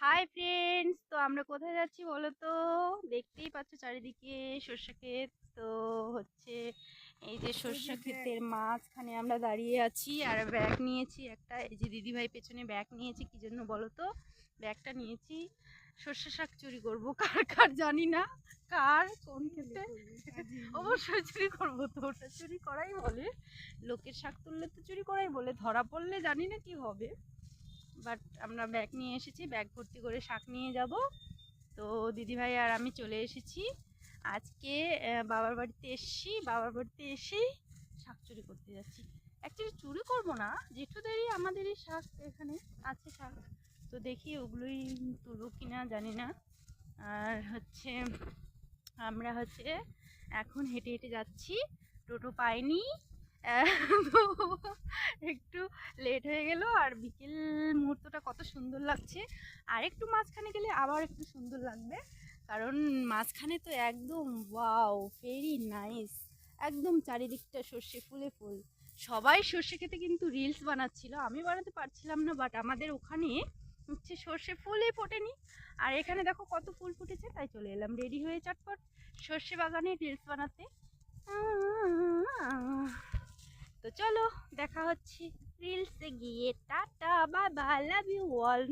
Hi friends, তো আমরা কোথায় যাচ্ছি বলো তো? দেখতেই পাচ্ছ চারিদিকে সর্ষে ক্ষেত। তো হচ্ছে এই যে সর্ষে ক্ষেতের মাঝখানে আমরা দাঁড়িয়ে আছি আর ব্যাগ নিয়েছি একটা। এই যে দিদিভাই পেছনে ব্যাগ নিয়েছি কি জন্য বলো তো? ব্যাগটা নিয়েছি সর্ষে শাক চুরি করবো, কার কার জানি না, কার কোন ক্ষেতে অবশ্যই চুরি করবো। তো ওটা চুরি করাই বলে, লোকের শাক তুললে তো চুরি করাই বলে, ধরা পড়লে জানি না কি হবে। বাট আমরা ব্যাগ নিয়ে এসেছি, ব্যাগ ভর্তি করে শাক নিয়ে যাব। তো দিদিভাই আর আমি চলে এসেছি আজকে বাবার বাড়িতে এসেছি। বাবার বাড়িতে এসেই শাক চুরি করতে যাচ্ছি। অ্যাকচুয়ালি চুরি করবো না, জেঠুদেরই আমাদেরই শাক এখানে আছে শাক। তো দেখি ওগুলোই তুলবো কিনা জানি না। আর হচ্ছে আমরা হচ্ছে এখন হেঁটে হেঁটে যাচ্ছি, টোটো পাইনি। তো একটু লেট হয়ে গেল। আর বিকেল মুহূর্তটা কত সুন্দর লাগছে, আর একটু মাঝখানে গেলে আবার একটু সুন্দর লাগবে। কারণ মাঝখানে তো একদম ওয়াও, ভেরি নাইস। একদম চারিদিকটা সর্ষে ফুলে ফুল। সবাই সর্ষে খেতে কিন্তু রিলস বানাচ্ছিল, আমি বানাতে পারছিলাম না। বাট আমাদের ওখানে হচ্ছে সর্ষে ফুলই ফোটেনি, আর এখানে দেখো কত ফুল ফুটেছে। তাই চলে এলাম রেডি হয়ে চটপট সর্ষে বাগানে রিলস বানাতে। তো চলো দেখা হচ্ছে রিলসে গিয়ে। Tata, bye bye, love you all.